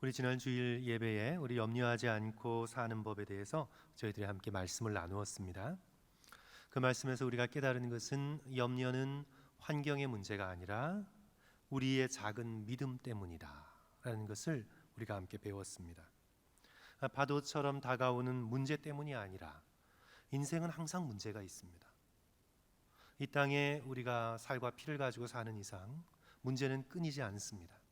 우리 지난 주일 예배에 우리 염려하지 않고 사는 법에 대해서 저희들이 함께 말씀을 나누었습니다. 그 말씀에서 우리가 깨달은 것은 염려는 환경의 문제가 아니라 우리의 작은 믿음 때문이다 라는 것을 우리가 함께 배웠습니다. 파도처럼 다가오는 문제 때문이 아니라 인생은 항상 문제가 있습니다. 이 땅에 우리가 살과 피를 가지고 사는 이상 문제는 끊이지 않습니다.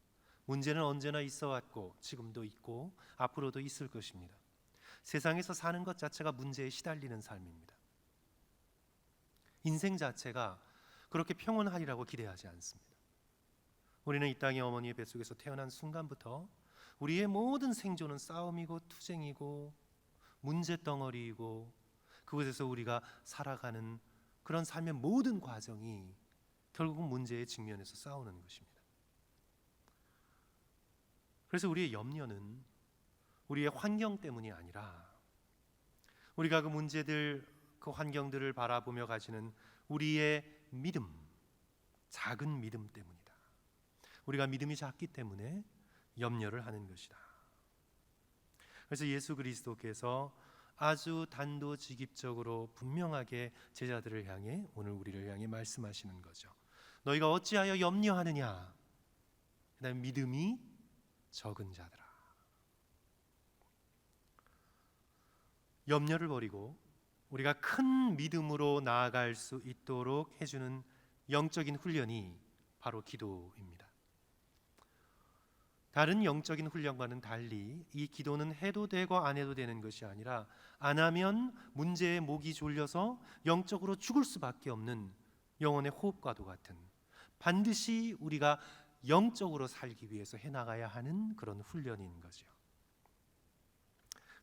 문제는 언제나 있어 왔고 지금도 있고 앞으로도 있을 것입니다. 세상에서 사는 것 자체가 문제에 시달리는 삶입니다. 인생 자체가 그렇게 평온하리라고 기대하지 않습니다. 우리는 이 땅의 어머니의 뱃속에서 태어난 순간부터 우리의 모든 생존은 싸움이고 투쟁이고 문제덩어리이고 그곳에서 우리가 살아가는 그런 삶의 모든 과정이 결국은 문제에 직면해서 싸우는 것입니다. 그래서 우리의 염려는 우리의 환경 때문이 아니라 우리가 그 문제들, 그 환경들을 바라보며 가지는 우리의 믿음, 작은 믿음 때문이다. 우리가 믿음이 작기 때문에 염려를 하는 것이다. 그래서 예수 그리스도께서 아주 단도직입적으로 분명하게 제자들을 향해 오늘 우리를 향해 말씀하시는 거죠. 너희가 어찌하여 염려하느냐? 그다음에 믿음이 적은 자들아. 염려를 버리고 우리가 큰 믿음으로 나아갈 수 있도록 해주는 영적인 훈련이 바로 기도입니다. 다른 영적인 훈련과는 달리 이 기도는 해도 되고 안 해도 되는 것이 아니라 안 하면 문제에 목이 졸려서 영적으로 죽을 수밖에 없는 영혼의 호흡과도 같은, 반드시 우리가 영적으로 살기 위해서 해나가야 하는 그런 훈련인 거죠.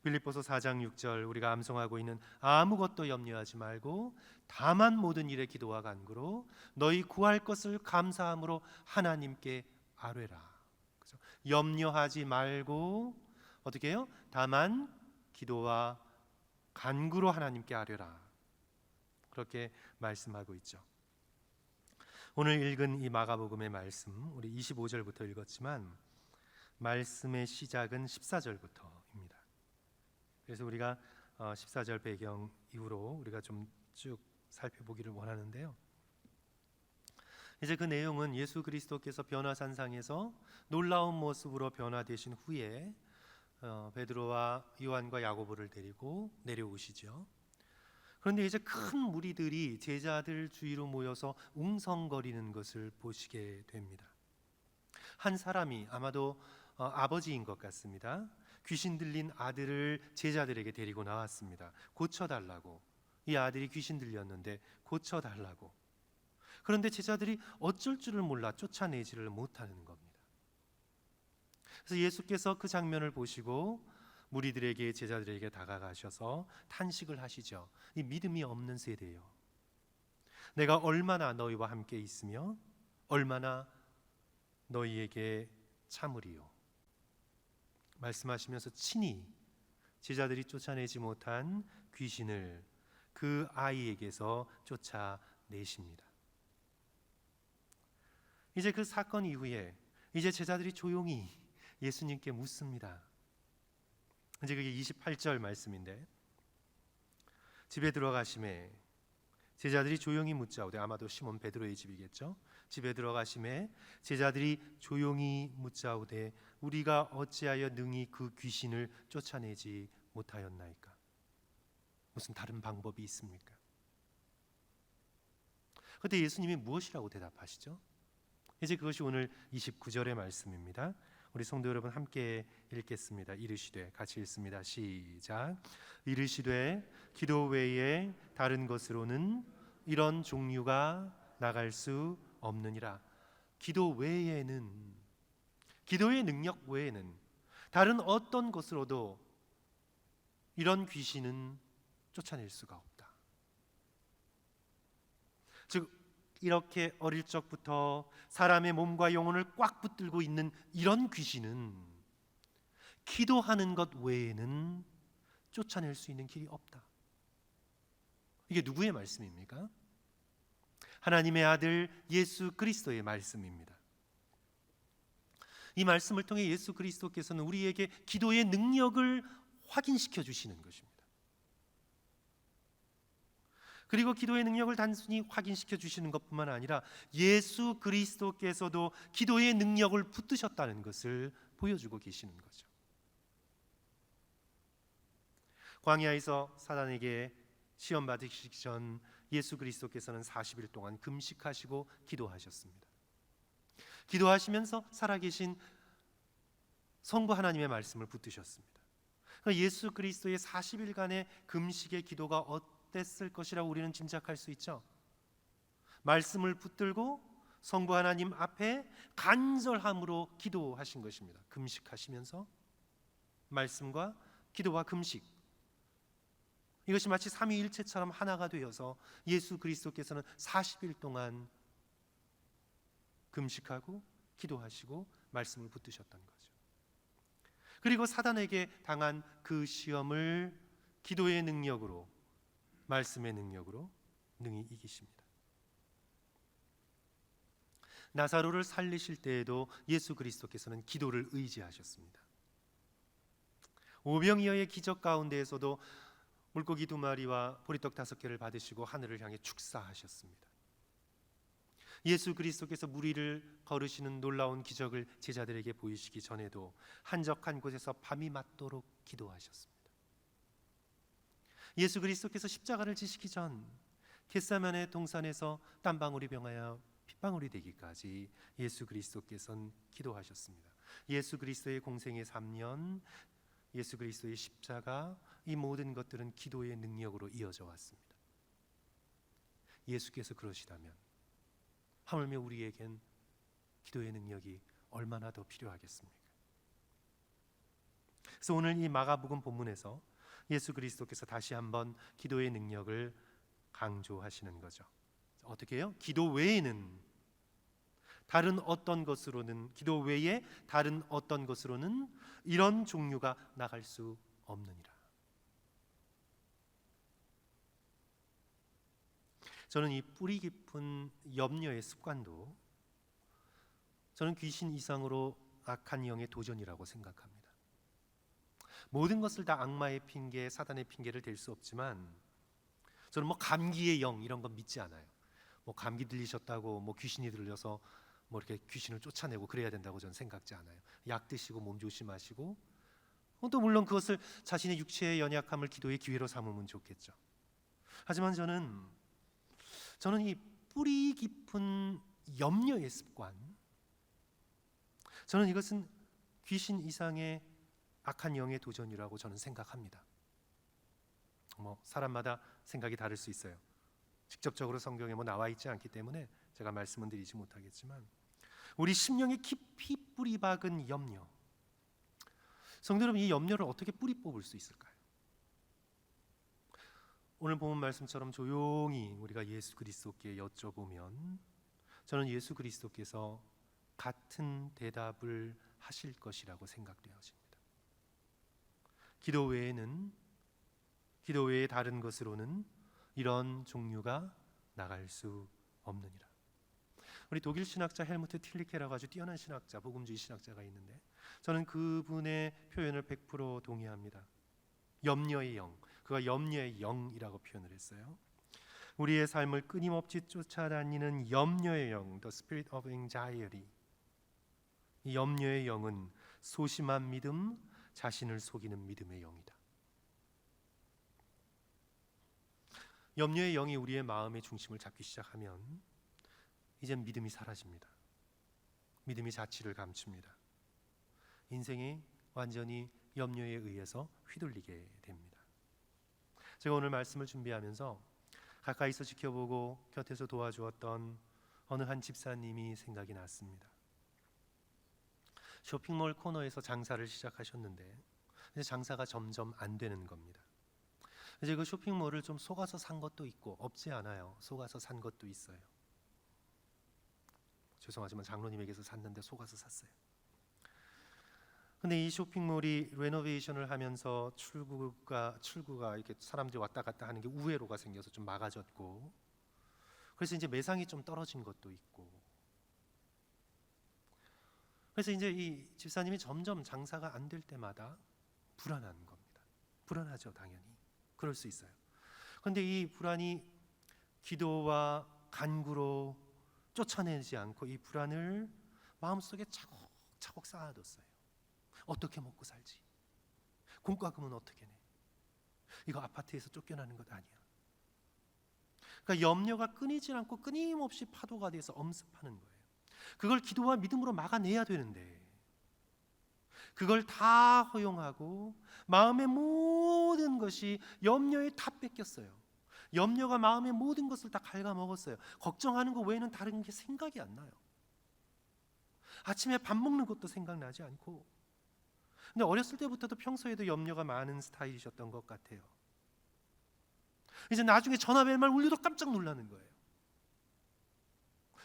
빌립보서 4장 6절 우리가 암송하고 있는 아무것도 염려하지 말고 다만 모든 일에 기도와 간구로 너희 구할 것을 감사함으로 하나님께 아뢰라. 그래서 염려하지 말고 어떻게 해요? 다만 기도와 간구로 하나님께 아뢰라. 그렇게 말씀하고 있죠. 오늘 읽은 이 마가복음의 말씀 우리 25절부터 읽었지만 말씀의 시작은 14절부터입니다. 그래서 우리가 14절 배경 이후로 우리가 좀 쭉 살펴보기를 원하는데요. 이제 그 내용은 예수 그리스도께서 변화산상에서 놀라운 모습으로 변화되신 후에 베드로와 요한과 야고보를 데리고 내려오시죠. 그런데 이제 큰 무리들이 제자들 주위로 모여서 웅성거리는 것을 보시게 됩니다. 한 사람이 아마도 아버지인 것 같습니다. 귀신 들린 아들을 제자들에게 데리고 나왔습니다. 고쳐달라고. 이 아들이 귀신 들렸는데 고쳐달라고. 그런데 제자들이 어쩔 줄을 몰라 쫓아내지를 못하는 겁니다. 그래서 예수께서 그 장면을 보시고 무리들에게, 제자들에게 다가가셔서 탄식을 하시죠. 이 믿음이 없는 세대예요. 내가 얼마나 너희와 함께 있으며 얼마나 너희에게 참으리요. 말씀하시면서 친히 제자들이 쫓아내지 못한 귀신을 그 아이에게서 쫓아내십니다. 이제 그 사건 이후에 이제 제자들이 조용히 예수님께 묻습니다. 이제 그게 28절 말씀인데 집에 들어가심에 제자들이 조용히 묻자오되, 아마도 시몬 베드로의 집이겠죠. 집에 들어가심에 제자들이 조용히 묻자오되 우리가 어찌하여 능히 그 귀신을 쫓아내지 못하였나이까? 무슨 다른 방법이 있습니까? 그때 예수님이 무엇이라고 대답하시죠? 이제 그것이 오늘 29절의 말씀입니다. 우리 성도 여러분 함께 읽겠습니다. 이르시되, 같이 읽습니다. 시작. 이르시되 기도 외에 다른 것으로는 이런 종류가 나갈 수 없느니라. 기도 외에는, 기도의 능력 외에는 다른 어떤 것으로도 이런 귀신은 쫓아낼 수가 없다. 즉 이렇게 어릴 적부터 사람의 몸과 영혼을 꽉 붙들고 있는 이런 귀신은 기도하는 것 외에는 쫓아낼 수 있는 길이 없다. 이게 누구의 말씀입니까? 하나님의 아들 예수 그리스도의 말씀입니다. 이 말씀을 통해 예수 그리스도께서는 우리에게 기도의 능력을 확인시켜 주시는 것입니다. 그리고 기도의 능력을 단순히 확인시켜 주시는 것뿐만 아니라 예수 그리스도께서도 기도의 능력을 붙드셨다는 것을 보여주고 계시는 거죠. 광야에서 사단에게 시험 받으시기 전 예수 그리스도께서는 40일 동안 금식하시고 기도하셨습니다. 기도하시면서 살아계신 성부 하나님의 말씀을 붙드셨습니다. 예수 그리스도의 40일간의 금식의 기도가 어땠을 것이라고 우리는 짐작할 수 있죠. 말씀을 붙들고 성부 하나님 앞에 간절함으로 기도하신 것입니다. 금식하시면서 말씀과 기도와 금식, 이것이 마치 삼위일체처럼 하나가 되어서 예수 그리스도께서는 40일 동안 금식하고 기도하시고 말씀을 붙드셨던 거죠. 그리고 사단에게 당한 그 시험을 기도의 능력으로, 말씀의 능력으로 능히 이기십니다. 나사로를 살리실 때에도 예수 그리스도께서는 기도를 의지하셨습니다. 오병이어의 기적 가운데에서도 물고기 2마리와 보리떡 5개를 받으시고 하늘을 향해 축사하셨습니다. 예수 그리스도께서 물 위를 걸으시는 놀라운 기적을 제자들에게 보이시기 전에도 한적한 곳에서 밤이 맞도록 기도하셨습니다. 예수 그리스도께서 십자가를 지시기 전 겟세마네 동산에서 땀방울이 병하여 핏방울이 되기까지 예수 그리스도께서는 기도하셨습니다. 예수 그리스도의 공생의 3년, 예수 그리스도의 십자가, 이 모든 것들은 기도의 능력으로 이어져 왔습니다. 예수께서 그러시다면 하물며 우리에겐 기도의 능력이 얼마나 더 필요하겠습니까? 그래서 오늘 이 마가복음 본문에서 예수 그리스도께서 다시 한번 기도의 능력을 강조하시는 거죠. 어떻게 해요? 기도 외에는 다른 어떤 것으로는, 기도 외에 다른 어떤 것으로는 이런 종류가 나갈 수 없느니라. 저는 이 뿌리 깊은 염려의 습관도 저는 귀신 이상으로 악한 영의 도전이라고 생각합니다. 모든 것을 다 악마의 핑계, 사단의 핑계를 댈 수 없지만 저는 감기의 영 이런 건 믿지 않아요. 감기 들리셨다고 귀신이 들려서 이렇게 귀신을 쫓아내고 그래야 된다고 저는 생각지 않아요. 약 드시고 몸 조심하시고, 또 물론 그것을 자신의 육체의 연약함을 기도의 기회로 삼으면 좋겠죠. 하지만 저는 이 뿌리 깊은 염려의 습관, 저는 이것은 귀신 이상의 악한 영의 도전이라고 저는 생각합니다. 사람마다 생각이 다를 수 있어요. 직접적으로 성경에 나와 있지 않기 때문에 제가 말씀은 드리지 못하겠지만, 우리 심령에 깊이 뿌리 박은 염려, 성도 여러분, 이 염려를 어떻게 뿌리 뽑을 수 있을까요? 오늘 본 말씀처럼 조용히 우리가 예수 그리스도께 여쭤보면 저는 예수 그리스도께서 같은 대답을 하실 것이라고 생각되어집니다. 기도 외의 다른 것으로는 이런 종류가 나갈 수 없느니라. 우리 독일 신학자 헬무트 틸리케라고 아주 뛰어난 신학자, 복음주의 신학자가 있는데 저는 그분의 표현을 100% 동의합니다. 염려의 영, 그가 염려의 영이라고 표현을 했어요. 우리의 삶을 끊임없이 쫓아다니는 염려의 영, the spirit of anxiety. 이 염려의 영은 소심한 믿음, 자신을 속이는 믿음의 영이다. 염려의 영이 우리의 마음의 중심을 잡기 시작하면 이젠 믿음이 사라집니다. 믿음이 자취를 감춥니다. 인생이 완전히 염려에 의해서 휘둘리게 됩니다. 제가 오늘 말씀을 준비하면서 가까이서 지켜보고 곁에서 도와주었던 어느 한 집사님이 생각이 났습니다. 쇼핑몰 코너에서 장사를 시작하셨는데 이제 장사가 점점 안 되는 겁니다. 이제 그 쇼핑몰을 좀 속아서 산 것도 있고 없지 않아요. 속아서 산 것도 있어요. 죄송하지만 장로님에게서 샀는데 속아서 샀어요. 근데 이 쇼핑몰이 레노베이션을 하면서 출구가 이렇게 사람들이 왔다 갔다 하는 게 우회로가 생겨서 좀 막아졌고, 그래서 이제 매상이 좀 떨어진 것도 있고, 그래서 이제 이 집사님이 점점 장사가 안 될 때마다 불안한 겁니다. 불안하죠, 당연히. 그럴 수 있어요. 그런데 이 불안이 기도와 간구로 쫓아내지 않고 이 불안을 마음속에 차곡차곡 쌓아뒀어요. 어떻게 먹고 살지? 공과금은 어떻게 내? 이거 아파트에서 쫓겨나는 것 아니야. 그러니까 염려가 끊이질 않고 끊임없이 파도가 돼서 엄습하는 거예요. 그걸 기도와 믿음으로 막아내야 되는데 그걸 다 허용하고 마음의 모든 것이 염려에 다 뺏겼어요. 염려가 마음의 모든 것을 다 갉아먹었어요. 걱정하는 것 외에는 다른 게 생각이 안 나요. 아침에 밥 먹는 것도 생각나지 않고. 근데 어렸을 때부터도 평소에도 염려가 많은 스타일이셨던 것 같아요. 이제 나중에 전화벨만 울려도 깜짝 놀라는 거예요.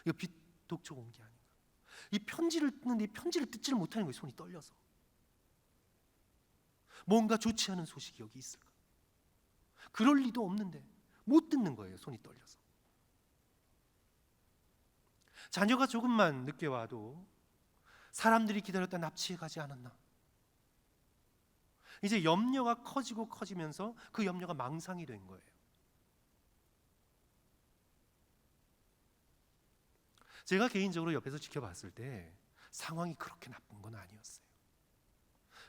이거 빛 독촉 온 게 아닌가. 이 편지를 뜯는데 이 편지를 뜯지를 못하는 거예요. 손이 떨려서. 뭔가 좋지 않은 소식이 여기 있을까? 그럴 리도 없는데 못 듣는 거예요. 손이 떨려서. 자녀가 조금만 늦게 와도 사람들이 기다렸다 납치해 가지 않았나? 이제 염려가 커지고 커지면서 그 염려가 망상이 된 거예요. 제가 개인적으로 옆에서 지켜봤을 때 상황이 그렇게 나쁜 건 아니었어요.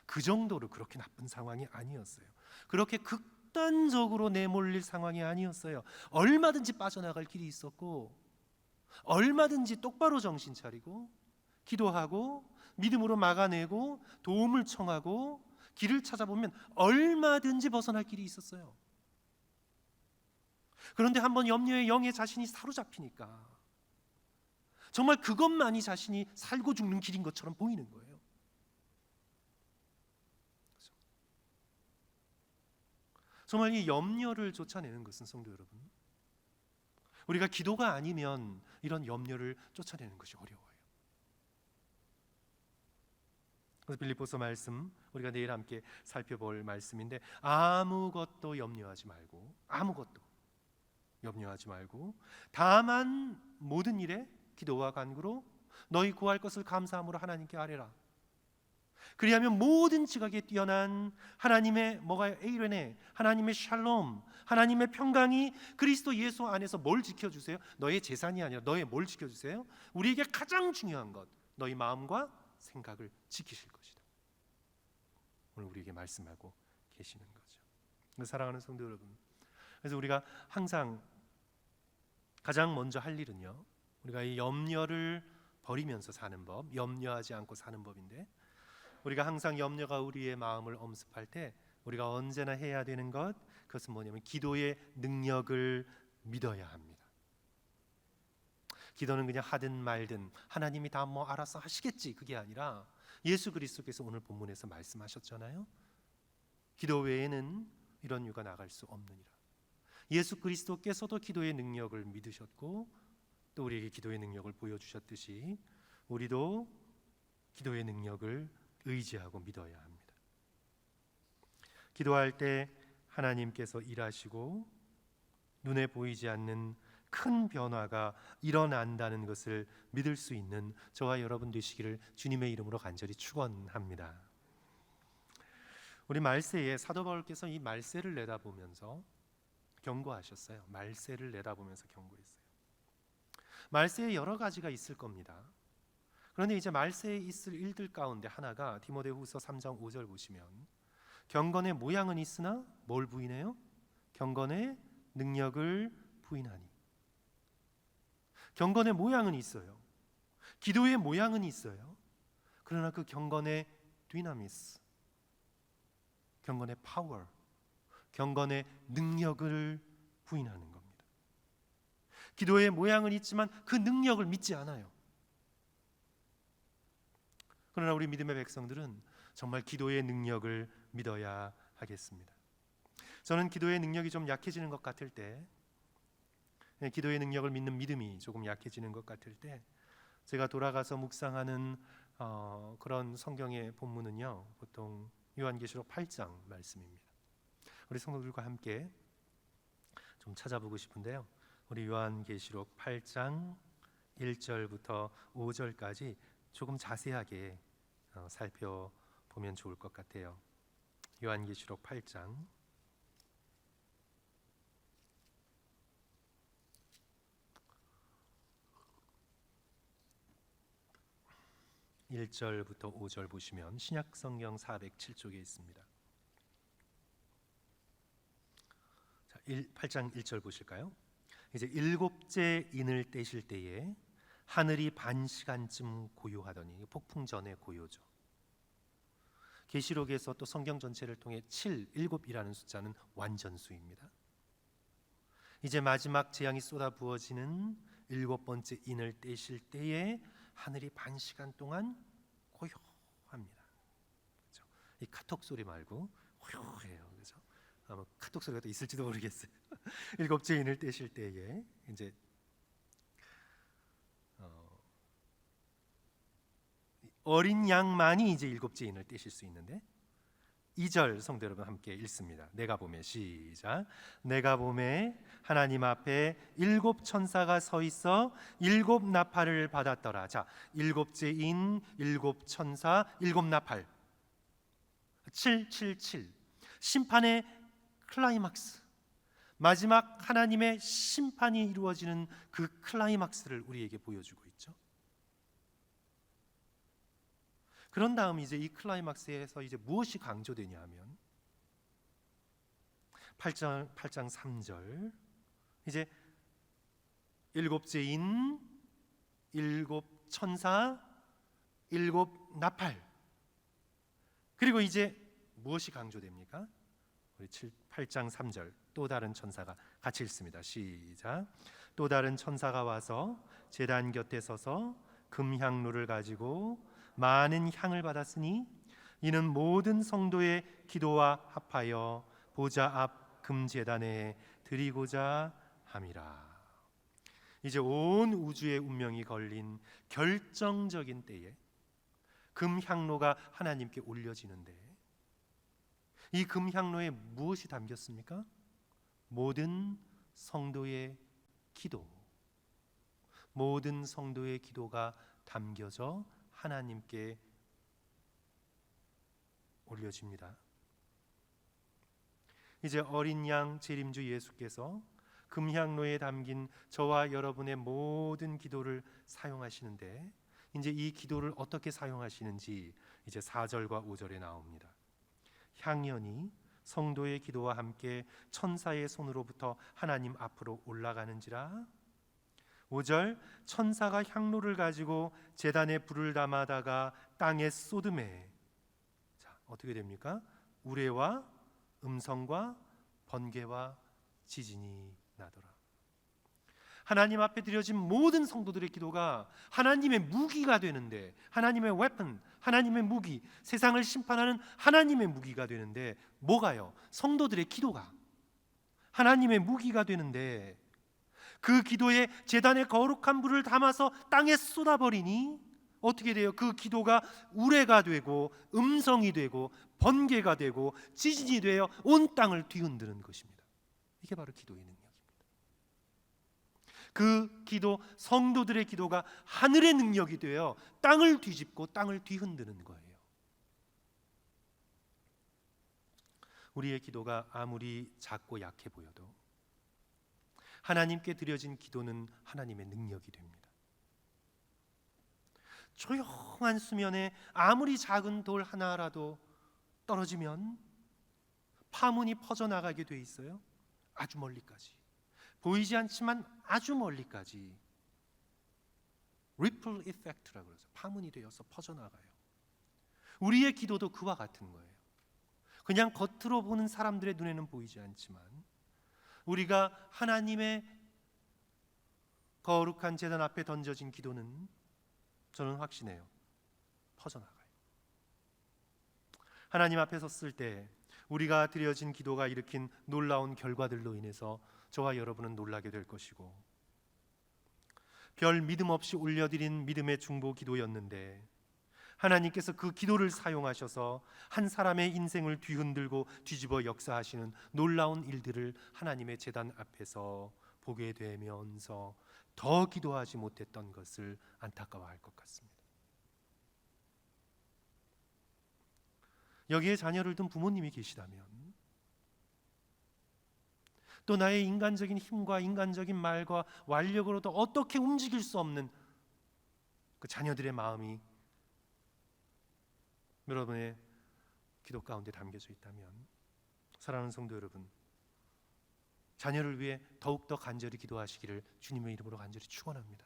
그 정도로 그렇게 나쁜 상황이 아니었어요. 그렇게 극단적으로 내몰릴 상황이 아니었어요. 얼마든지 빠져나갈 길이 있었고 얼마든지 똑바로 정신 차리고 기도하고 믿음으로 막아내고 도움을 청하고 길을 찾아보면 얼마든지 벗어날 길이 있었어요. 그런데 한번 염려의 영에 자신이 사로잡히니까 정말 그것만이 자신이 살고 죽는 길인 것처럼 보이는 거예요. 정말 이 염려를 쫓아내는 것은 성도 여러분, 우리가 기도가 아니면 이런 염려를 쫓아내는 것이 어려워요. 그래서 빌립보서 말씀 우리가 내일 함께 살펴볼 말씀인데 아무것도 염려하지 말고 아무것도 염려하지 말고 다만 모든 일에 기도와 간구로 너희 구할 것을 감사함으로 하나님께 아뢰라. 그리하면 모든 지각에 뛰어난 하나님의 뭐가 에이레네 하나님의 샬롬 하나님의 평강이 그리스도 예수 안에서 뭘 지켜주세요? 너의 재산이 아니라 너의 뭘 지켜주세요? 우리에게 가장 중요한 것 너희 마음과 생각을 지키실 것이다. 오늘 우리에게 말씀하고 계시는 거죠. 사랑하는 성도 여러분, 그래서 우리가 항상 가장 먼저 할 일은요, 우리가 이 염려를 버리면서 사는 법, 염려하지 않고 사는 법인데 우리가 항상 염려가 우리의 마음을 엄습할 때 우리가 언제나 해야 되는 것, 그것은 뭐냐면 기도의 능력을 믿어야 합니다. 기도는 그냥 하든 말든 하나님이 다 뭐 알아서 하시겠지 그게 아니라 예수 그리스도께서 오늘 본문에서 말씀하셨잖아요. 기도 외에는 이런 유가 나갈 수 없느니라. 예수 그리스도께서도 기도의 능력을 믿으셨고 또 우리에게 기도의 능력을 보여주셨듯이 우리도 기도의 능력을 의지하고 믿어야 합니다. 기도할 때 하나님께서 일하시고 눈에 보이지 않는 큰 변화가 일어난다는 것을 믿을 수 있는 저와 여러분 되시기를 주님의 이름으로 간절히 축원합니다. 우리 말세에 사도 바울께서 이 말세를 내다보면서 경고하셨어요. 말세를 내다보면서 경고했어요. 말세에 여러 가지가 있을 겁니다. 그런데 이제 말세에 있을 일들 가운데 하나가 디모데후서 3장 5절 보시면 경건의 모양은 있으나 뭘 부인해요? 경건의 능력을 부인하니. 경건의 모양은 있어요. 기도의 모양은 있어요. 그러나 그 경건의 디나미스, 경건의 파워, 경건의 능력을 부인하는 겁니다. 기도의 모양은 있지만 그 능력을 믿지 않아요. 그러나 우리 믿음의 백성들은 정말 기도의 능력을 믿어야 하겠습니다. 저는 기도의 능력이 좀 약해지는 것 같을 때, 기도의 능력을 믿는 믿음이 조금 약해지는 것 같을 때 제가 돌아가서 묵상하는 그런 성경의 본문은요, 보통 요한계시록 8장 말씀입니다. 우리 성도들과 함께 좀 찾아보고 싶은데요, 우리 요한계시록 8장 1절부터 5절까지 조금 자세하게 살펴보면 좋을 것 같아요. 요한계시록 8장 1절부터 5절 보시면 신약성경 407쪽에 있습니다. 자, 8장 1절 보실까요? 이제 일곱째 인을 떼실 때에 하늘이 반 시간쯤 고요하더니, 폭풍 전의 고요죠. 계시록에서 또 성경 전체를 통해 7, 7이라는 숫자는 완전수입니다. 이제 마지막 재앙이 쏟아 부어지는 일곱 번째 인을 떼실 때에 하늘이 반 시간 동안 고요합니다. 그렇죠? 이 카톡 소리 말고 고요해요. 그렇죠? 아마 카톡 소리가 또 있을지도 모르겠어요. 일곱째 인을 떼실 때에 이제 어린 양만이 이제 일곱째 인을 떼실 수 있는데, 2절 성도 여러분 함께 읽습니다. 내가 보매, 시작. 내가 보매 하나님 앞에 일곱 천사가 서 있어 일곱 나팔을 받았더라. 자, 일곱째 인, 일곱 천사, 일곱 나팔. 777. 심판의 클라이막스. 마지막 하나님의 심판이 이루어지는 그 클라이막스를 우리에게 보여주고 있죠. 그런 다음 이제 이 클라이막스에서 이제 무엇이 강조되냐 하면 8장 3절, 이제 일곱째 인, 일곱 천사, 일곱 나팔. 그리고 이제 무엇이 강조됩니까? 우리 8장 3절, 또 다른 천사가 같이 읽습니다. 시작. 또 다른 천사가 와서 제단 곁에 서서 금향로를 가지고 많은 향을 받았으니 이는 모든 성도의 기도와 합하여 보좌 앞 금제단에 드리고자 함이라. 이제 온 우주의 운명이 걸린 결정적인 때에 금향로가 하나님께 올려지는데, 이 금향로에 무엇이 담겼습니까? 모든 성도의 기도, 모든 성도의 기도가 담겨져 하나님께 올려집니다. 이제 어린 양 재림주 예수께서 금향로에 담긴 저와 여러분의 모든 기도를 사용하시는데, 이제 이 기도를 어떻게 사용하시는지 이제 4절과 5절에 나옵니다. 향연이 성도의 기도와 함께 천사의 손으로부터 하나님 앞으로 올라가는지라. 5절, 천사가 향로를 가지고 제단에 불을 담아다가 땅에 쏟음에, 자, 어떻게 됩니까? 우레와 음성과 번개와 지진이 나더라. 하나님 앞에 드려진 모든 성도들의 기도가 하나님의 무기가 되는데, 하나님의 웨폰, 하나님의 무기, 세상을 심판하는 하나님의 무기가 되는데, 뭐가요? 성도들의 기도가 하나님의 무기가 되는데, 그 기도에 제단에 거룩한 불을 담아서 땅에 쏟아버리니 어떻게 돼요? 그 기도가 우레가 되고 음성이 되고 번개가 되고 지진이 되어 온 땅을 뒤흔드는 것입니다. 이게 바로 기도의 능력입니다. 그 기도, 성도들의 기도가 하늘의 능력이 되어 땅을 뒤집고 땅을 뒤흔드는 거예요. 우리의 기도가 아무리 작고 약해 보여도 하나님께 드려진 기도는 하나님의 능력이 됩니다. 조용한 수면에 아무리 작은 돌 하나라도 떨어지면 파문이 퍼져나가게 돼 있어요. 아주 멀리까지, 보이지 않지만 아주 멀리까지. 리플 이펙트라고 그러죠. 파문이 되어서 퍼져나가요. 우리의 기도도 그와 같은 거예요. 그냥 겉으로 보는 사람들의 눈에는 보이지 않지만 우리가 하나님의 거룩한 제단 앞에 던져진 기도는, 저는 확신해요, 퍼져나가요. 하나님 앞에 섰을 때 우리가 드려진 기도가 일으킨 놀라운 결과들로 인해서 저와 여러분은 놀라게 될 것이고, 별 믿음 없이 올려드린 믿음의 중보 기도였는데 하나님께서 그 기도를 사용하셔서 한 사람의 인생을 뒤흔들고 뒤집어 역사하시는 놀라운 일들을 하나님의 제단 앞에서 보게 되면서 더 기도하지 못했던 것을 안타까워할 것 같습니다. 여기에 자녀를 둔 부모님이 계시다면, 또 나의 인간적인 힘과 인간적인 말과 완력으로도 어떻게 움직일 수 없는 그 자녀들의 마음이 여러분의 기도 가운데 담겨져 있다면, 사랑하는 성도 여러분, 자녀를 위해 더욱더 간절히 기도하시기를 주님의 이름으로 간절히 축원합니다.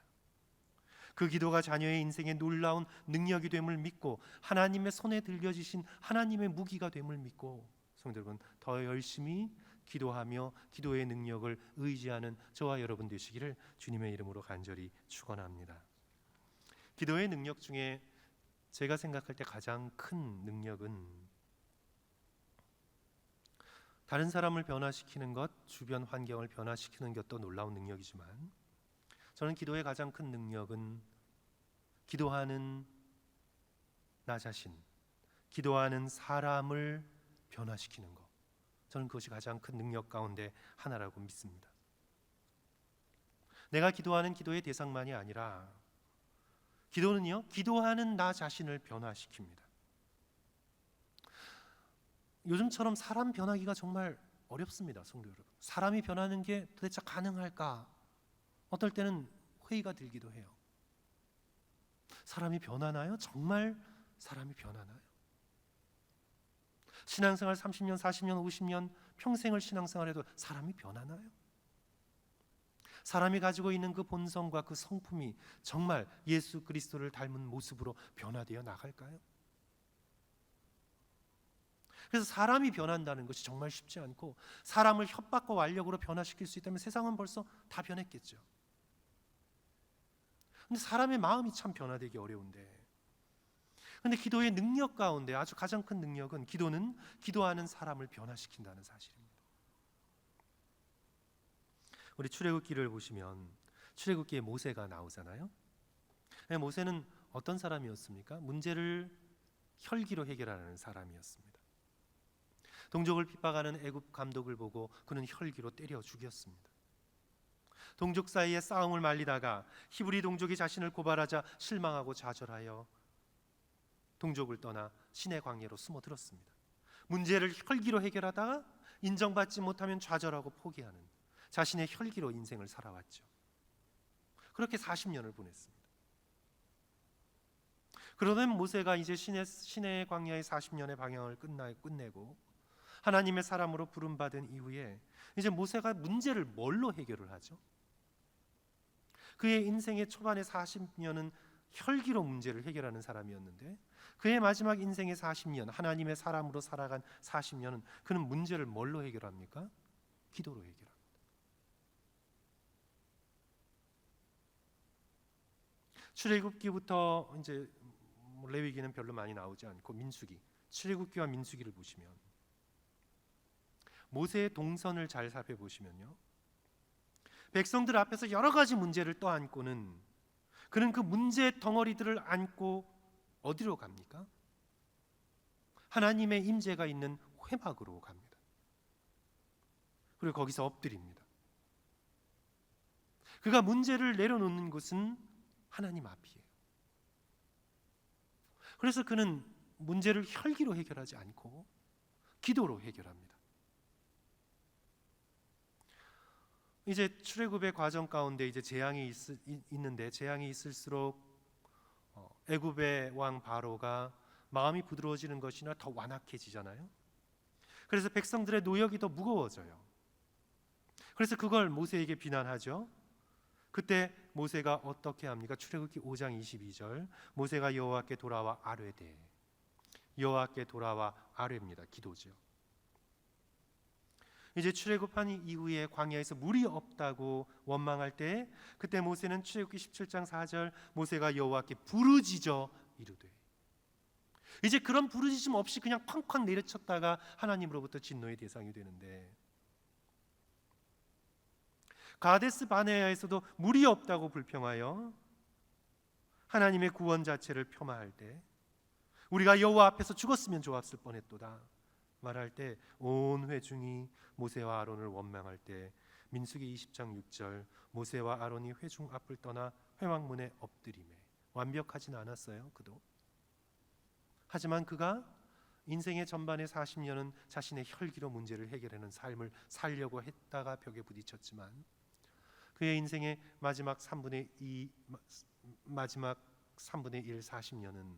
그 기도가 자녀의 인생에 놀라운 능력이 됨을 믿고 하나님의 손에 들려지신 하나님의 무기가 됨을 믿고, 성도 여러분, 더 열심히 기도하며 기도의 능력을 의지하는 저와 여러분 되시기를 주님의 이름으로 간절히 축원합니다. 기도의 능력 중에 제가 생각할 때 가장 큰 능력은 다른 사람을 변화시키는 것, 주변 환경을 변화시키는 것도 놀라운 능력이지만, 저는 기도의 가장 큰 능력은 기도하는 나 자신, 기도하는 사람을 변화시키는 것, 저는 그것이 가장 큰 능력 가운데 하나라고 믿습니다. 내가 기도하는 기도의 대상만이 아니라 기도는요, 기도하는 나 자신을 변화시킵니다. 요즘처럼 사람 변하기가 정말 어렵습니다, 성도 여러분. 사람이 변하는 게 도대체 가능할까? 어떨 때는 회의가 들기도 해요. 사람이 변하나요? 정말 사람이 변하나요? 신앙생활 30년, 40년, 50년 평생을 신앙생활해도 사람이 변하나요? 사람이 가지고 있는 그 본성과 그 성품이 정말 예수 그리스도를 닮은 모습으로 변화되어 나갈까요? 그래서 사람이 변한다는 것이 정말 쉽지 않고, 사람을 협박과 완력으로 변화시킬 수 있다면 세상은 벌써 다 변했겠죠. 근데 사람의 마음이 참 변화되기 어려운데, 근데 기도의 능력 가운데 아주 가장 큰 능력은 기도는 기도하는 사람을 변화시킨다는 사실입니다. 우리 출애굽기를 보시면 출애굽기에 모세가 나오잖아요. 모세는 어떤 사람이었습니까? 문제를 혈기로 해결하는 사람이었습니다. 동족을 핍박하는 애굽 감독을 보고 그는 혈기로 때려 죽였습니다. 동족 사이에 싸움을 말리다가 히브리 동족이 자신을 고발하자 실망하고 좌절하여 동족을 떠나 시내 광야로 숨어들었습니다. 문제를 혈기로 해결하다가 인정받지 못하면 좌절하고 포기하는 자신의 혈기로 인생을 살아왔죠. 그렇게 40년을 보냈습니다. 그러던 모세가 이제 시내 광야의 40년의 방향을 끝내고 하나님의 사람으로 부름받은 이후에 이제 모세가 문제를 뭘로 해결을 하죠? 그의 인생의 초반의 40년은 혈기로 문제를 해결하는 사람이었는데, 그의 마지막 인생의 40년, 하나님의 사람으로 살아간 40년은 그는 문제를 뭘로 해결합니까? 기도로 해결합니다. 출애굽기부터 이제 레위기는 별로 많이 나오지 않고 민수기, 출애굽기와 민수기를 보시면 모세의 동선을 잘 살펴보시면요, 백성들 앞에서 여러 가지 문제를 떠안고는 그는 그 문제 덩어리들을 안고 어디로 갑니까? 하나님의 임재가 있는 회막으로 갑니다. 그리고 거기서 엎드립니다. 그가 문제를 내려놓는 곳은 하나님 앞이에요. 그래서 그는 문제를 혈기로 해결하지 않고 기도로 해결합니다. 이제 출애굽의 과정 가운데 이제 재앙이 있는데, 재앙이 있을수록 애굽의 왕 바로가 마음이 부드러워지는 것이 아니라 더 완악해지잖아요. 그래서 백성들의 노역이 더 무거워져요. 그래서 그걸 모세에게 비난하죠. 그때 모세가 어떻게 합니까? 출애굽기 5장 22절, 모세가 여호와께 돌아와 아뢰되, 여호와께 돌아와 아뢰입니다. 기도죠. 이제 출애굽한 이후에 광야에서 물이 없다고 원망할 때, 그때 모세는 출애굽기 17장 4절, 모세가 여호와께 부르짖어 이르되, 이제 그런 부르짖음 없이 그냥 쾅쾅 내려쳤다가 하나님으로부터 진노의 대상이 되는데, 가데스 바네아에서도 물이 없다고 불평하여 하나님의 구원 자체를 폄하할 때, 우리가 여호와 앞에서 죽었으면 좋았을 뻔했도다 말할 때 온 회중이 모세와 아론을 원망할 때, 민수기 20장 6절, 모세와 아론이 회중 앞을 떠나 회막문에 엎드리매. 완벽하진 않았어요, 그도. 하지만 그가 인생의 전반의 40년은 자신의 혈기로 문제를 해결하는 삶을 살려고 했다가 벽에 부딪혔지만 그의 인생의 마지막 3분의 1 40년은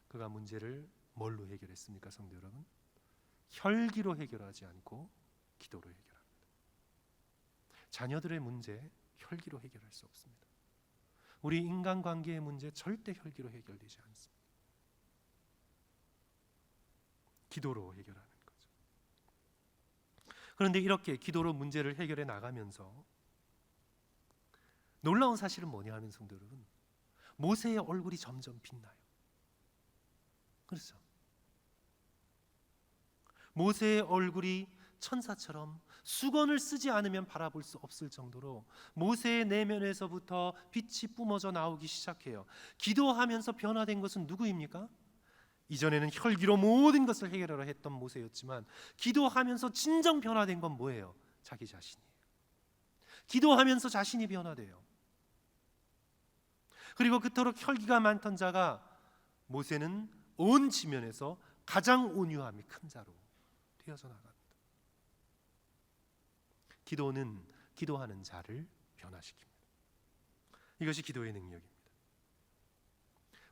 그가 문제를 뭘로 해결했습니까, 성도 여러분? 혈기로 해결하지 않고 기도로 해결합니다. 자녀들의 문제 혈기로 해결할 수 없습니다. 우리 인간관계의 문제 절대 혈기로 해결되지 않습니다. 기도로 해결하는 거죠. 그런데 이렇게 기도로 문제를 해결해 나가면서 놀라운 사실은 뭐냐 하면 성도 여러분, 모세의 얼굴이 점점 빛나요. 그렇죠? 모세의 얼굴이 천사처럼 수건을 쓰지 않으면 바라볼 수 없을 정도로 모세의 내면에서부터 빛이 뿜어져 나오기 시작해요. 기도하면서 변화된 것은 누구입니까? 이전에는 혈기로 모든 것을 해결하려 했던 모세였지만 기도하면서 진정 변화된 건 뭐예요? 자기 자신이에요. 기도하면서 자신이 변화돼요. 그리고 그토록 혈기가 많던 자가 모세는 온 지면에서 가장 온유함이 큰 자로 되어져 나갑니다. 기도는 기도하는 자를 변화시킵니다. 이것이 기도의 능력입니다.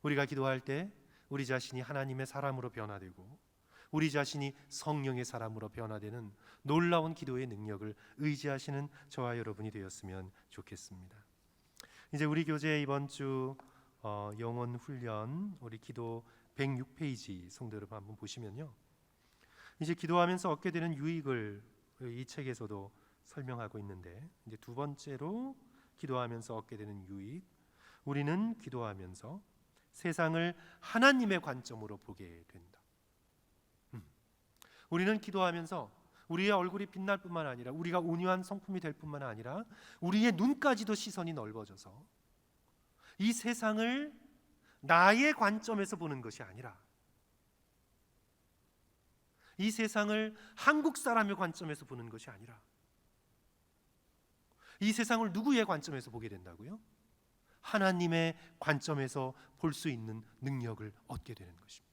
우리가 기도할 때 우리 자신이 하나님의 사람으로 변화되고 우리 자신이 성령의 사람으로 변화되는 놀라운 기도의 능력을 의지하시는 저와 여러분이 되었으면 좋겠습니다. 이제 우리 교재 이번 주 영혼 훈련 우리 기도 106페이지 성도 여러분 한번 보시면요, 이제 기도하면서 얻게 되는 유익을 이 책에서도 설명하고 있는데, 이제 두 번째로 기도하면서 얻게 되는 유익, 우리는 기도하면서 세상을 하나님의 관점으로 보게 된다. 우리는 기도하면서 우리의 얼굴이 빛날 뿐만 아니라 우리가 온유한 성품이 될 뿐만 아니라 우리의 눈까지도 시선이 넓어져서 이 세상을 나의 관점에서 보는 것이 아니라 이 세상을 한국 사람의 관점에서 보는 것이 아니라 이 세상을 누구의 관점에서 보게 된다고요? 하나님의 관점에서 볼 수 있는 능력을 얻게 되는 것입니다.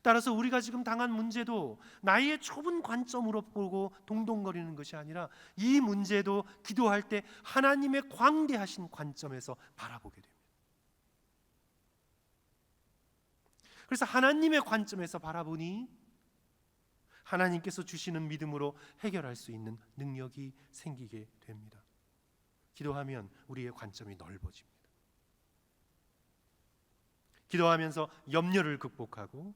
따라서 우리가 지금 당한 문제도 나의 좁은 관점으로 보고 동동거리는 것이 아니라 이 문제도 기도할 때 하나님의 광대하신 관점에서 바라보게 됩니다. 그래서 하나님의 관점에서 바라보니 하나님께서 주시는 믿음으로 해결할 수 있는 능력이 생기게 됩니다. 기도하면 우리의 관점이 넓어집니다. 기도하면서 염려를 극복하고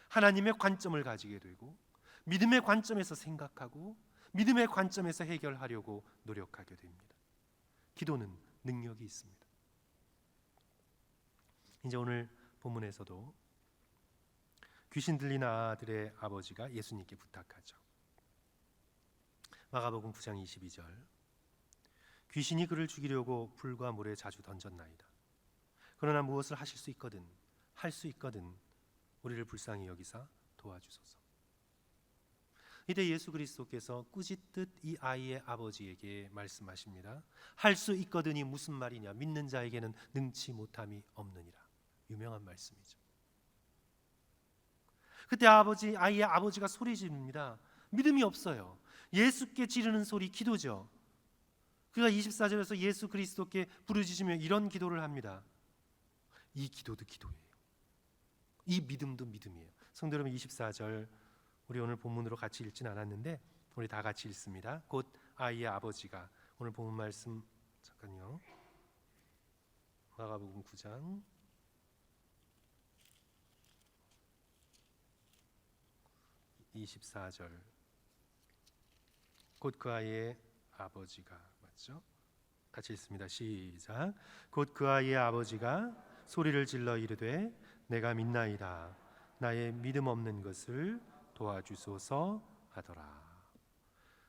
하나님의 관점을 가지게 되고 믿음의 관점에서 생각하고 믿음의 관점에서 해결하려고 노력하게 됩니다. 기도는 능력이 있습니다. 이제 오늘 본문에서도 귀신 들린 아들의 아버지가 예수님께 부탁하죠. 마가복음 9장 22절, 귀신이 그를 죽이려고 불과 물에 자주 던졌나이다. 그러나 무엇을 하실 수 있거든 할 수 있거든 우리를 불쌍히 여기사 도와주소서. 이때 예수 그리스도께서 꾸짖듯 이 아이의 아버지에게 말씀하십니다. 할 수 있거든이 무슨 말이냐? 믿는 자에게는 능치 못함이 없느니라. 유명한 말씀이죠. 그때 아이의 아버지가 소리 지릅니다. 믿음이 없어요. 예수께 지르는 소리 기도죠. 그가 24절에서 예수 그리스도께 부르짖으며 이런 기도를 합니다. 이 기도도 기도예요. 이 믿음도 믿음이에요. 성도 여러분, 24절 우리 오늘 본문으로 같이 읽진 않았는데 우리 다 같이 읽습니다. 곧 아이의 아버지가, 오늘 본문 말씀 잠깐요. 마가복음 9장 24절, 곧 그 아이의 아버지가, 맞죠? 같이 읽습니다. 시작. 곧 그 아이의 아버지가 소리를 질러 이르되 내가 믿나이다. 나의 믿음 없는 것을 도와주소서 하더라.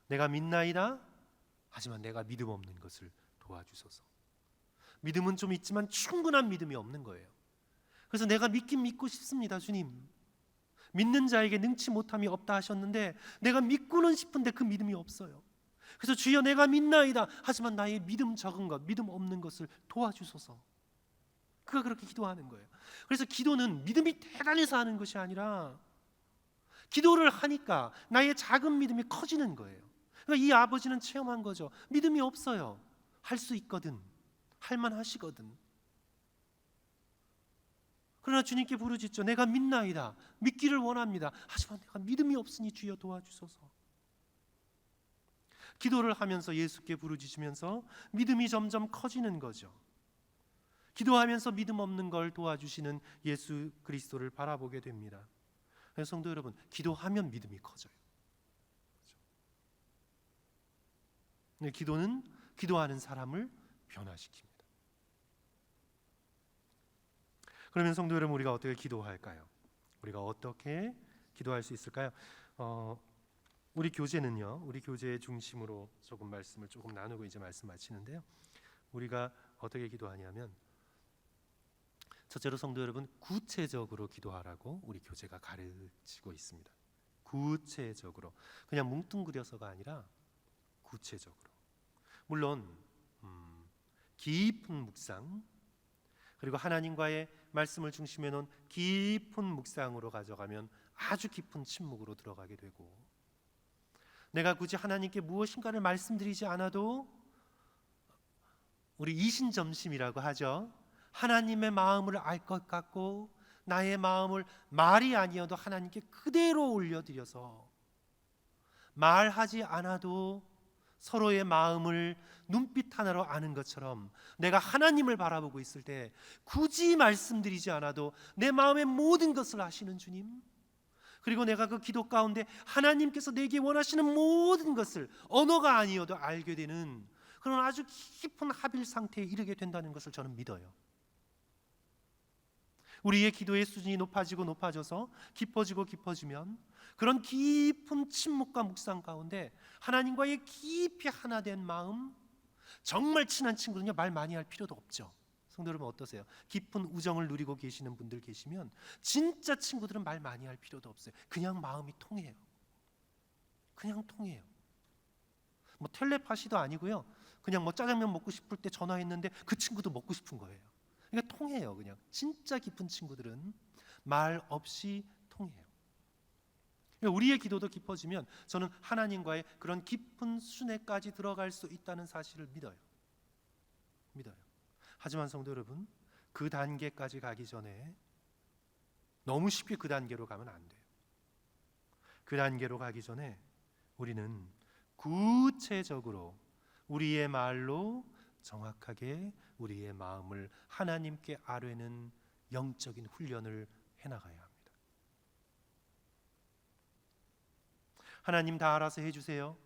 내가 믿나이다. 하지만 내가 믿음 없는 것을 도와주소서. 믿음은 좀 있지만 충분한 믿음이 없는 거예요. 그래서 내가 믿긴 믿고 싶습니다, 주님. 믿는 자에게 능치 못함이 없다 하셨는데 내가 믿고는 싶은데 그 믿음이 없어요. 그래서 주여 내가 믿나이다. 하지만 나의 믿음 적은 것, 믿음 없는 것을 도와주소서. 그가 그렇게 기도하는 거예요. 그래서 기도는 믿음이 대단해서 하는 것이 아니라 기도를 하니까 나의 작은 믿음이 커지는 거예요. 그러니까 이 아버지는 체험한 거죠. 믿음이 없어요. 할 수 있거든. 할 만하시거든. 그러나 주님께 부르짖죠. 내가 믿나이다. 믿기를 원합니다. 하지만 내가 믿음이 없으니 주여 도와주소서. 기도를 하면서 예수께 부르짖으면서 믿음이 점점 커지는 거죠. 기도하면서 믿음 없는 걸 도와주시는 예수 그리스도를 바라보게 됩니다. 그래서 성도 여러분, 기도하면 믿음이 커져요. 그렇죠? 기도는 기도하는 사람을 변화시킵니다. 그러면 성도 여러분, 우리가 어떻게 기도할까요? 우리가 어떻게 기도할 수 있을까요? 우리 교제는요, 우리 교제의 중심으로 조금 말씀을 조금 나누고 이제 말씀 마치는데요. 우리가 어떻게 기도하냐면, 첫째로 성도 여러분, 구체적으로 기도하라고 우리 교제가 가르치고 있습니다. 구체적으로, 그냥 뭉뚱그려서가 아니라 구체적으로. 물론 깊은 묵상, 그리고 하나님과의 말씀을 중심에 놓은 깊은 묵상으로 가져가면 아주 깊은 침묵으로 들어가게 되고, 내가 굳이 하나님께 무엇인가를 말씀드리지 않아도 우리 이신점심이라고 하죠. 하나님의 마음을 알 것 같고 나의 마음을 말이 아니어도 하나님께 그대로 올려드려서 말하지 않아도 서로의 마음을 눈빛 하나로 아는 것처럼 내가 하나님을 바라보고 있을 때 굳이 말씀드리지 않아도 내 마음의 모든 것을 아시는 주님, 그리고 내가 그 기도 가운데 하나님께서 내게 원하시는 모든 것을 언어가 아니어도 알게 되는 그런 아주 깊은 합일 상태에 이르게 된다는 것을 저는 믿어요. 우리의 기도의 수준이 높아지고 높아져서 깊어지고 깊어지면 그런 깊은 침묵과 묵상 가운데 하나님과의 깊이 하나 된 마음, 정말 친한 친구는요, 말 많이 할 필요도 없죠. 성도 여러분 어떠세요? 깊은 우정을 누리고 계시는 분들 계시면 진짜 친구들은 말 많이 할 필요도 없어요. 그냥 마음이 통해요. 그냥 통해요. 뭐 텔레파시도 아니고요. 그냥 뭐 짜장면 먹고 싶을 때 전화했는데 그 친구도 먹고 싶은 거예요. 그러니까 통해요. 그냥 진짜 깊은 친구들은 말 없이 통해요. 그러니까 우리의 기도도 깊어지면 저는 하나님과의 그런 깊은 수준에까지 들어갈 수 있다는 사실을 믿어요. 하지만 성도 여러분, 그 단계까지 가기 전에 너무 쉽게 그 단계로 가면 안 돼요. 그 단계로 가기 전에 우리는 구체적으로 우리의 말로 정확하게 우리의 마음을 하나님께 아뢰는 영적인 훈련을 해나가야 합니다. 하나님 다 알아서 해주세요.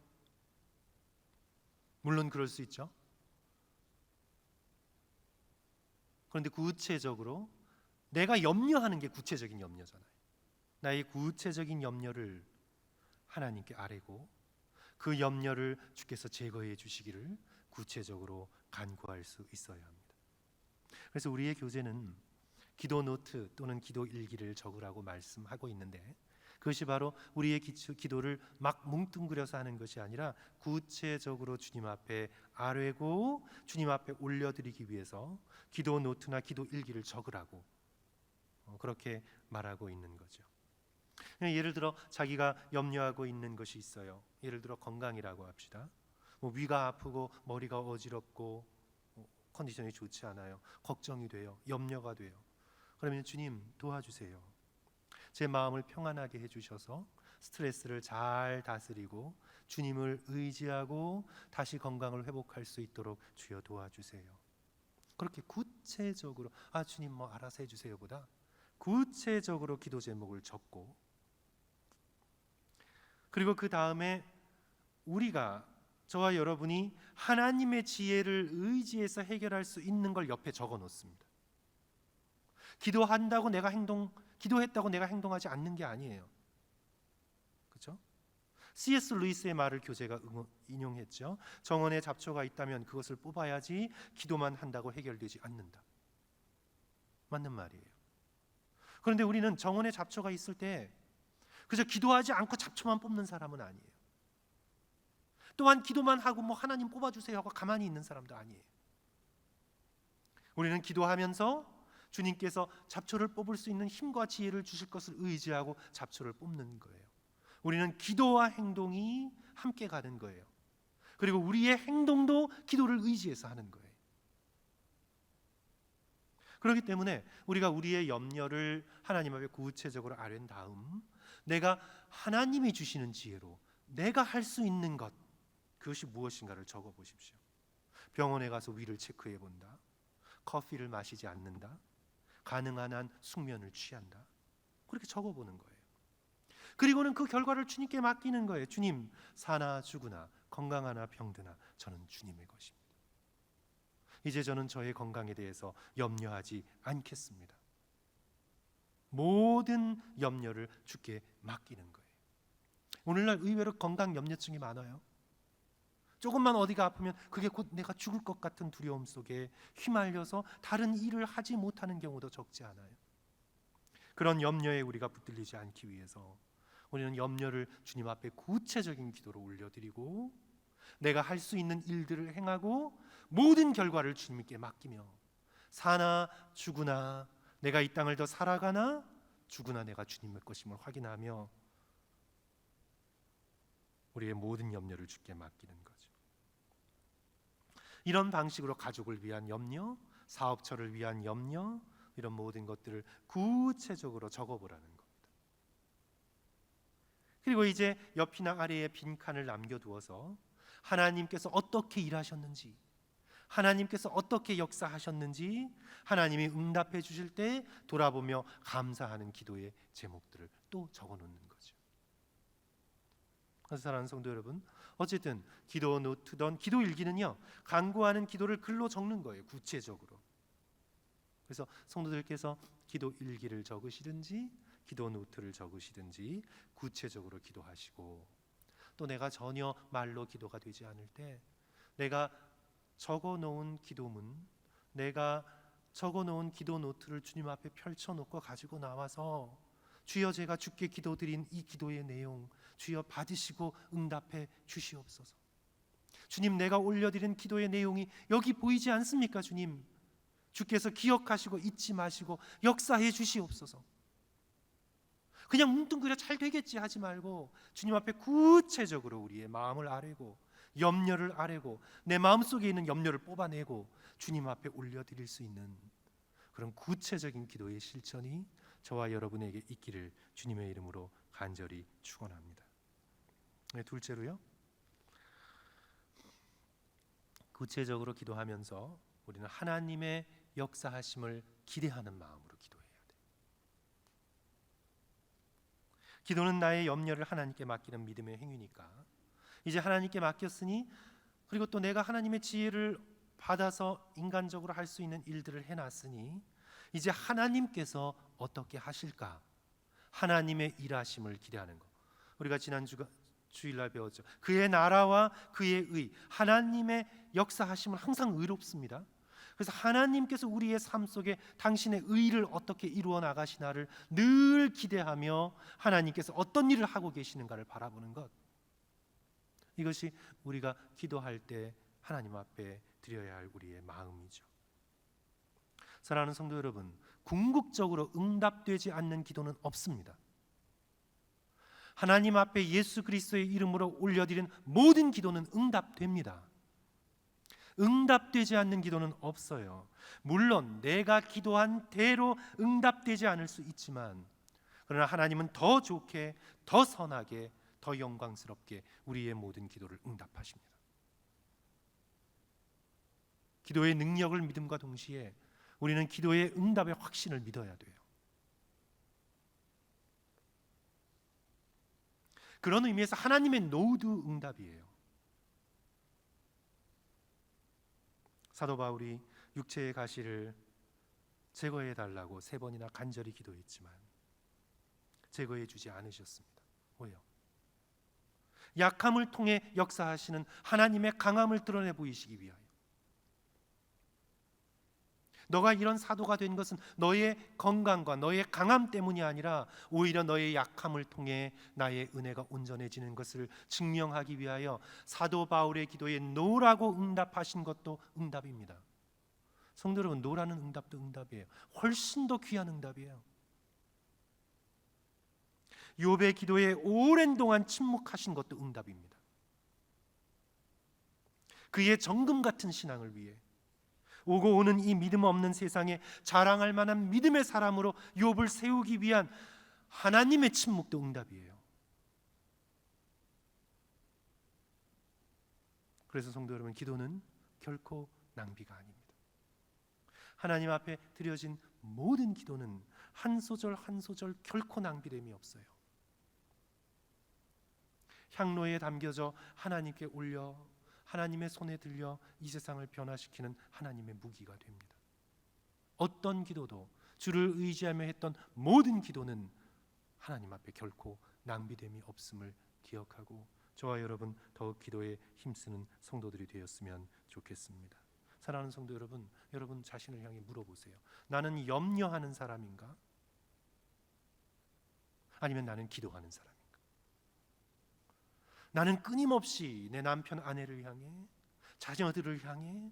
물론 그럴 수 있죠. 그런데 구체적으로 내가 염려하는 게 구체적인 염려잖아요. 나의 구체적인 염려를 하나님께 아뢰고 그 염려를 주께서 제거해 주시기를 구체적으로 간구할 수 있어야 합니다. 그래서 우리의 교재는 기도 노트 또는 기도 일기를 적으라고 말씀하고 있는데, 그것이 바로 우리의 기도를 막 뭉뚱그려서 하는 것이 아니라 구체적으로 주님 앞에 아뢰고 주님 앞에 올려드리기 위해서 기도 노트나 기도 일기를 적으라고 그렇게 말하고 있는 거죠. 예를 들어 자기가 염려하고 있는 것이 있어요. 예를 들어 건강이라고 합시다. 위가 아프고 머리가 어지럽고 컨디션이 좋지 않아요. 걱정이 돼요. 염려가 돼요. 그러면 주님 도와주세요. 제 마음을 평안하게 해주셔서 스트레스를 잘 다스리고 주님을 의지하고 다시 건강을 회복할 수 있도록 주여 도와주세요. 그렇게 구체적으로 주님 뭐 알아서 해주세요 보다 구체적으로 기도 제목을 적고, 그리고 그 다음에 우리가 저와 여러분이 하나님의 지혜를 의지해서 해결할 수 있는 걸 옆에 적어 놓습니다. 기도했다고 내가 행동하지 않는 게 아니에요. 그렇죠? C.S. 루이스의 말을 교재가 인용했죠. 정원에 잡초가 있다면 그것을 뽑아야지 기도만 한다고 해결되지 않는다. 맞는 말이에요. 그런데 우리는 정원에 잡초가 있을 때 그저 기도하지 않고 잡초만 뽑는 사람은 아니에요. 또한 기도만 하고 하나님 뽑아주세요 하고 가만히 있는 사람도 아니에요. 우리는 기도하면서 주님께서 잡초를 뽑을 수 있는 힘과 지혜를 주실 것을 의지하고 잡초를 뽑는 거예요. 우리는 기도와 행동이 함께 가는 거예요. 그리고 우리의 행동도 기도를 의지해서 하는 거예요. 그렇기 때문에 우리가 우리의 염려를 하나님 앞에 구체적으로 아뢰는 다음, 내가 하나님이 주시는 지혜로 내가 할 수 있는 것, 그것이 무엇인가를 적어 보십시오. 병원에 가서 위를 체크해 본다, 커피를 마시지 않는다, 가능한 한 숙면을 취한다, 그렇게 적어 보는 거예요. 그리고는 그 결과를 주님께 맡기는 거예요. 주님, 사나 죽으나 건강하나 병드나 저는 주님의 것입니다. 이제 저는 저의 건강에 대해서 염려하지 않겠습니다. 모든 염려를 주께 맡기는 거예요. 오늘날 의외로 건강 염려증이 많아요. 조금만 어디가 아프면 그게 곧 내가 죽을 것 같은 두려움 속에 휘말려서 다른 일을 하지 못하는 경우도 적지 않아요. 그런 염려에 우리가 붙들리지 않기 위해서 우리는 염려를 주님 앞에 구체적인 기도로 올려드리고, 내가 할 수 있는 일들을 행하고 모든 결과를 주님께 맡기며, 사나 죽으나 내가 이 땅을 더 살아가나 죽으나 내가 주님의 것임을 확인하며 우리의 모든 염려를 주께 맡기는 거죠. 이런 방식으로 가족을 위한 염려, 사업처를 위한 염려, 이런 모든 것들을 구체적으로 적어보라는 겁니다. 그리고 이제 옆이나 아래에 빈칸을 남겨두어서 하나님께서 어떻게 일하셨는지, 하나님께서 어떻게 역사하셨는지 하나님이 응답해 주실 때 돌아보며 감사하는 기도의 제목들을 또 적어놓는 거죠. 그래서 사랑하는 성도 여러분, 어쨌든 기도 노트든 기도 일기는요, 간구하는 기도를 글로 적는 거예요. 구체적으로. 그래서 성도들께서 기도 일기를 적으시든지 기도 노트를 적으시든지 구체적으로 기도하시고, 또 내가 전혀 말로 기도가 되지 않을 때 내가 적어놓은 기도문, 내가 적어놓은 기도 노트를 주님 앞에 펼쳐놓고 가지고 나와서, 주여 제가 주께 기도드린 이 기도의 내용 주여 받으시고 응답해 주시옵소서. 주님, 내가 올려드린 기도의 내용이 여기 보이지 않습니까? 주님, 주께서 기억하시고 잊지 마시고 역사해 주시옵소서. 그냥 뭉뚱그려 잘 되겠지 하지 말고 주님 앞에 구체적으로 우리의 마음을 아뢰고 염려를 아뢰고 내 마음속에 있는 염려를 뽑아내고 주님 앞에 올려드릴 수 있는 그런 구체적인 기도의 실천이 저와 여러분에게 있기를 주님의 이름으로 간절히 축원합니다. 네, 둘째로요, 구체적으로 기도하면서 우리는 하나님의 역사하심을 기대하는 마음으로 기도해야 돼요. 기도는 나의 염려를 하나님께 맡기는 믿음의 행위니까 이제 하나님께 맡겼으니, 그리고 또 내가 하나님의 지혜를 받아서 인간적으로 할 수 있는 일들을 해놨으니 이제 하나님께서 어떻게 하실까, 하나님의 일하심을 기대하는 것. 우리가 지난 주일날 배웠죠. 그의 나라와 그의 의, 하나님의 역사하심은 항상 의롭습니다. 그래서 하나님께서 우리의 삶 속에 당신의 의를 어떻게 이루어 나가시나를 늘 기대하며 하나님께서 어떤 일을 하고 계시는가를 바라보는 것, 이것이 우리가 기도할 때 하나님 앞에 드려야 할 우리의 마음이죠. 사랑하는 성도 여러분, 궁극적으로 응답되지 않는 기도는 없습니다. 하나님 앞에 예수 그리스도의 이름으로 올려드린 모든 기도는 응답됩니다. 응답되지 않는 기도는 없어요. 물론 내가 기도한 대로 응답되지 않을 수 있지만, 그러나 하나님은 더 좋게, 더 선하게, 더 영광스럽게 우리의 모든 기도를 응답하십니다. 기도의 능력을 믿음과 동시에 우리는 기도의 응답의 확신을 믿어야 돼요. 그런 의미에서 하나님의 노도 응답이에요. 사도 바울이 육체의 가시를 제거해 달라고 3번이나 간절히 기도했지만 제거해 주지 않으셨습니다. 왜요? 약함을 통해 역사하시는 하나님의 강함을 드러내 보이시기 위하여. 너가 이런 사도가 된 것은 너의 건강과 너의 강함 때문이 아니라 오히려 너의 약함을 통해 나의 은혜가 온전해지는 것을 증명하기 위하여 사도 바울의 기도에 노라고 응답하신 것도 응답입니다. 성도 여러분, 노라는 응답도 응답이에요. 훨씬 더 귀한 응답이에요. 욥의 기도에 오랜 동안 침묵하신 것도 응답입니다. 그의 정금 같은 신앙을 위해 오고 오는 이 믿음 없는 세상에 자랑할 만한 믿음의 사람으로 욥을 세우기 위한 하나님의 침묵도 응답이에요. 그래서 성도 여러분, 기도는 결코 낭비가 아닙니다. 하나님 앞에 드려진 모든 기도는 한 소절 한 소절 결코 낭비됨이 없어요. 향로에 담겨져 하나님께 올려 하나님의 손에 들려 이 세상을 변화시키는 하나님의 무기가 됩니다. 어떤 기도도, 주를 의지하며 했던 모든 기도는 하나님 앞에 결코 낭비됨이 없음을 기억하고 저와 여러분 더욱 기도에 힘쓰는 성도들이 되었으면 좋겠습니다. 사랑하는 성도 여러분, 여러분 자신을 향해 물어보세요. 나는 염려하는 사람인가? 아니면 나는 기도하는 사람인가? 나는 끊임없이 내 남편, 아내를 향해, 자녀들을 향해,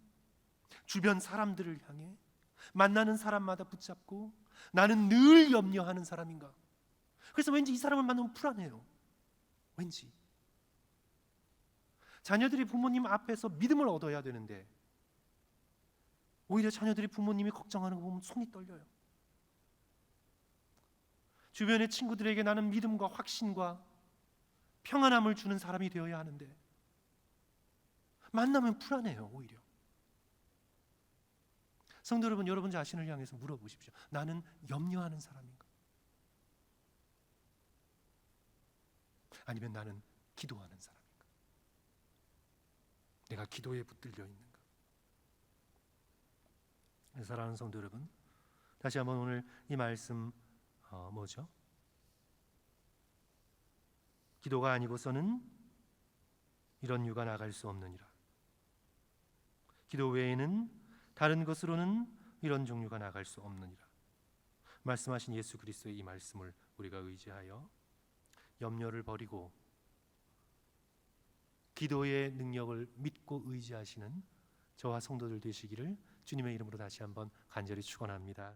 주변 사람들을 향해, 만나는 사람마다 붙잡고 나는 늘 염려하는 사람인가? 그래서 왠지 이 사람을 만나면 불안해요. 왠지 자녀들이 부모님 앞에서 믿음을 얻어야 되는데 오히려 자녀들이 부모님이 걱정하는 거 보면 손이 떨려요. 주변의 친구들에게 나는 믿음과 확신과 평안함을 주는 사람이 되어야 하는데 만나면 불안해요. 오히려. 성도 여러분, 여러분 자신을 향해서 물어보십시오. 나는 염려하는 사람인가? 아니면 나는 기도하는 사람인가? 내가 기도에 붙들려 있는가? 사랑하는 성도 여러분, 다시 한번 오늘 이 말씀 뭐죠? 기도가 아니고서는 이런 유가 나갈 수 없느니라. 기도 외에는 다른 것으로는 이런 종류가 나갈 수 없느니라. 말씀하신 예수 그리스도의 이 말씀을 우리가 의지하여 염려를 버리고 기도의 능력을 믿고 의지하시는 저와 성도들 되시기를 주님의 이름으로 다시 한번 간절히 축원합니다.